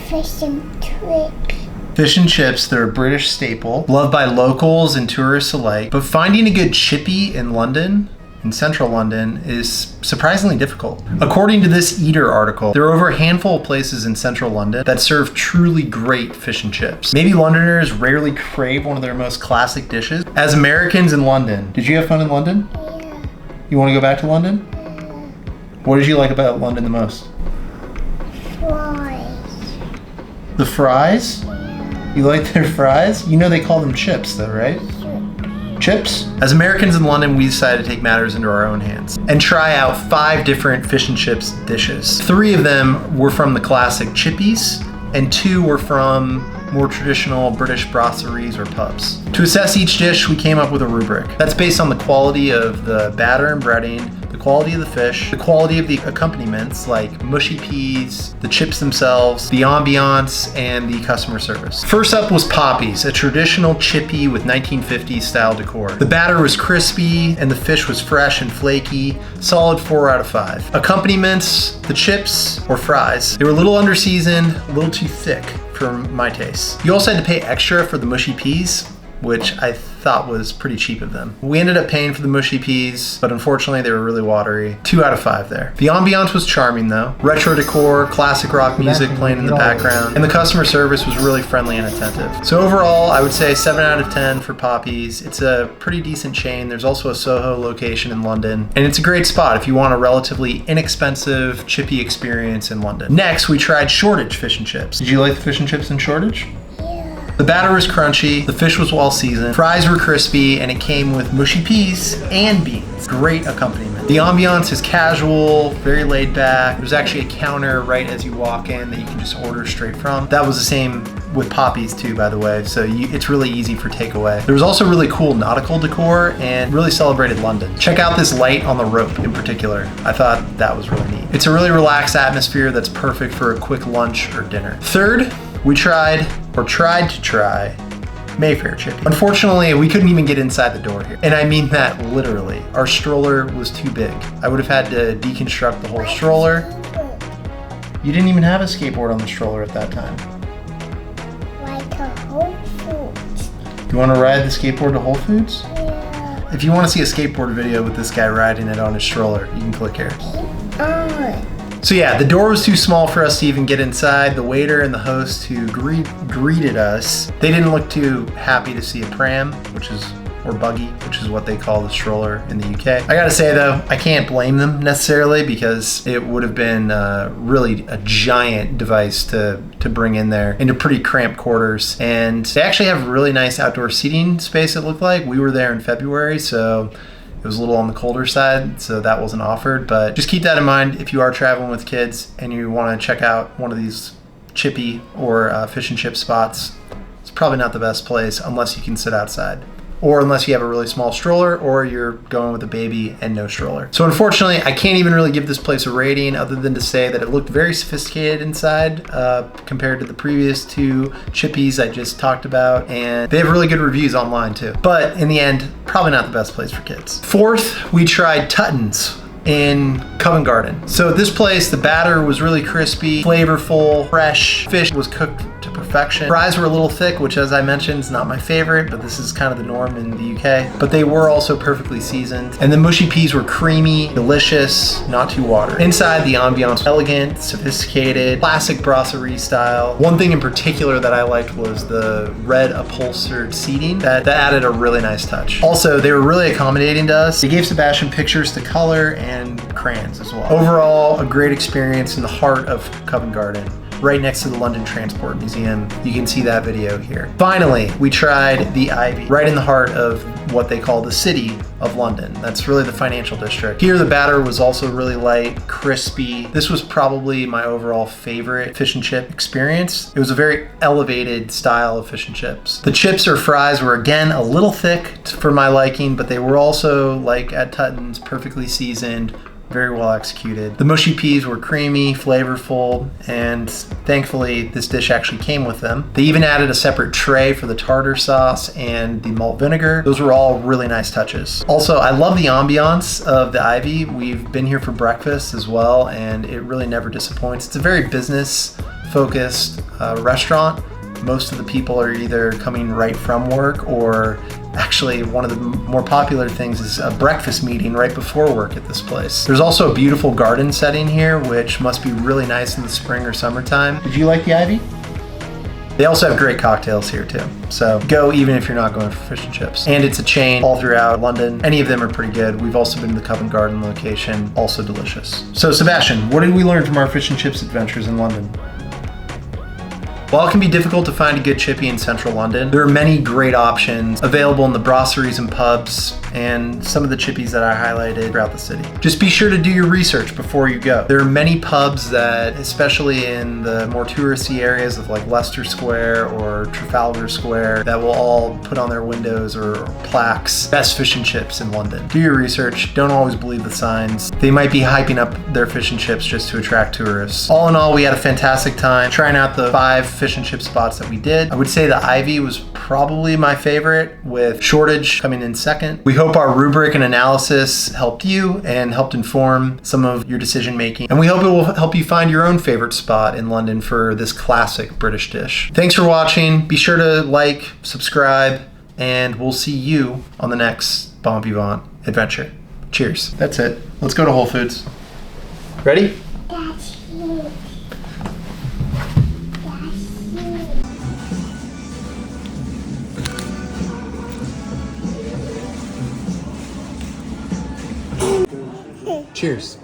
Fish and chips. Fish and chips, they're a British staple, loved by locals and tourists alike. But finding a good chippy in London, in central London, is surprisingly difficult. According to this Eater article, there are over a handful of places in central London that serve truly great fish and chips. Maybe Londoners rarely crave one of their most classic dishes. As Americans in London, did you have fun in London? Yeah. You want to go back to London? What did you like about London the most? Fries. The fries? You like their fries? You know they call them chips though, right? Chips? As Americans in London, we decided to take matters into our own hands and try out 5 different fish and chips dishes. 3 of them were from the classic chippies, and 2 were from more traditional British brasseries or pubs. To assess each dish, we came up with a rubric. That's based on the quality of the batter and breading, the quality of the fish, the quality of the accompaniments like mushy peas, the chips themselves, the ambiance, and the customer service. First up was Poppies, a traditional chippy with 1950s style decor. The batter was crispy and the fish was fresh and flaky, solid 4 out of 5. Accompaniments, the chips or fries, they were a little under-seasoned, a little too thick for my taste. You also had to pay extra for the mushy peas, which I thought was pretty cheap of them. We ended up paying for the mushy peas, but unfortunately they were really watery. 2 out of 5 there. The ambiance was charming though. Retro decor, classic rock music playing in the background, and the customer service was really friendly and attentive. So overall, I would say 7 out of 10 for Poppies. It's a pretty decent chain. There's also a Soho location in London, and it's a great spot if you want a relatively inexpensive chippy experience in London. Next, we tried Shoreditch fish and chips. Did you like the fish and chips in Shoreditch? The batter was crunchy, the fish was well seasoned, fries were crispy, and it came with mushy peas and beans. Great accompaniment. The ambiance is casual, very laid back. There's actually a counter right as you walk in that you can just order straight from. That was the same with Poppies too, by the way, so it's really easy for takeaway. There was also really cool nautical decor and really celebrated London. Check out this light on the rope in particular. I thought that was really neat. It's a really relaxed atmosphere that's perfect for a quick lunch or dinner. Third, we tried to try Mayfair chippy. Unfortunately, we couldn't even get inside the door here. And I mean that literally. Our stroller was too big. I would have had to deconstruct the whole stroller. You didn't even have a skateboard on the stroller at that time. Like a Whole Foods. You want to ride the skateboard to Whole Foods? Yeah. If you want to see a skateboard video with this guy riding it on his stroller, you can click here. So yeah, the door was too small for us to even get inside. The waiter and the host who greeted us, they didn't look too happy to see a pram, or buggy, which is what they call the stroller in the UK. I gotta say though, I can't blame them necessarily because it would have been really a giant device to bring in there into pretty cramped quarters. And they actually have really nice outdoor seating space, it looked like. We were there in February, so it was a little on the colder side, so that wasn't offered. But just keep that in mind if you are traveling with kids and you want to check out one of these chippy or fish and chip spots. It's probably not the best place unless you can sit outside, or unless you have a really small stroller, or you're going with a baby and no stroller. So unfortunately, I can't even really give this place a rating other than to say that it looked very sophisticated inside compared to the previous 2 chippies I just talked about, and they have really good reviews online too. But in the end, probably not the best place for kids. Fourth, we tried Tuttons in Covent Garden. So at this place, the batter was really crispy, flavorful, fresh. Fish was cooked to perfection. Fries were a little thick, which as I mentioned is not my favorite, but this is kind of the norm in the UK. But they were also perfectly seasoned. And the mushy peas were creamy, delicious, not too watery. Inside, the ambiance, elegant, sophisticated, classic brasserie style. One thing in particular that I liked was the red upholstered seating. That added a really nice touch. Also, they were really accommodating to us. They gave Sebastian pictures to color and crayons as well. Overall, a great experience in the heart of Covent Garden, right next to the London Transport Museum. You can see that video here. Finally, we tried the Ivy, right in the heart of what they call the city of London. That's really the financial district. Here, the batter was also really light, crispy. This was probably my overall favorite fish and chip experience. It was a very elevated style of fish and chips. The chips or fries were again a little thick for my liking, but they were also, like at Tuttons, perfectly seasoned, very well executed. The mushy peas were creamy, flavorful, and thankfully this dish actually came with them. They even added a separate tray for the tartar sauce and the malt vinegar. Those were all really nice touches. Also, I love the ambiance of the Ivy. We've been here for breakfast as well, and it really never disappoints. It's a very business focused restaurant. Most of the people are either coming right from work, or actually one of the more popular things is a breakfast meeting right before work at this place. There's also a beautiful garden setting here, which must be really nice in the spring or summertime. Did you like the ivy? They also have great cocktails here too. So go even if you're not going for fish and chips. And it's a chain all throughout London. Any of them are pretty good. We've also been to the Covent Garden location, also delicious. So Sebastian, what did we learn from our fish and chips adventures in London? While it can be difficult to find a good chippy in central London, there are many great options available in the brasseries and pubs and some of the chippies that I highlighted throughout the city. Just be sure to do your research before you go. There are many pubs that, especially in the more touristy areas of like Leicester Square or Trafalgar Square, that will all put on their windows or plaques, best fish and chips in London. Do your research, don't always believe the signs. They might be hyping up their fish and chips just to attract tourists. All in all, we had a fantastic time trying out the 5 fish and chip spots that we did. I would say the Ivy was probably my favorite, with Shoreditch coming in second. We hope our rubric and analysis helped you and helped inform some of your decision making. And we hope it will help you find your own favorite spot in London for this classic British dish. Thanks for watching. Be sure to like, subscribe, and we'll see you on the next Bon Vivant adventure. Cheers. That's it. Let's go to Whole Foods. Ready? That's huge. Cheers.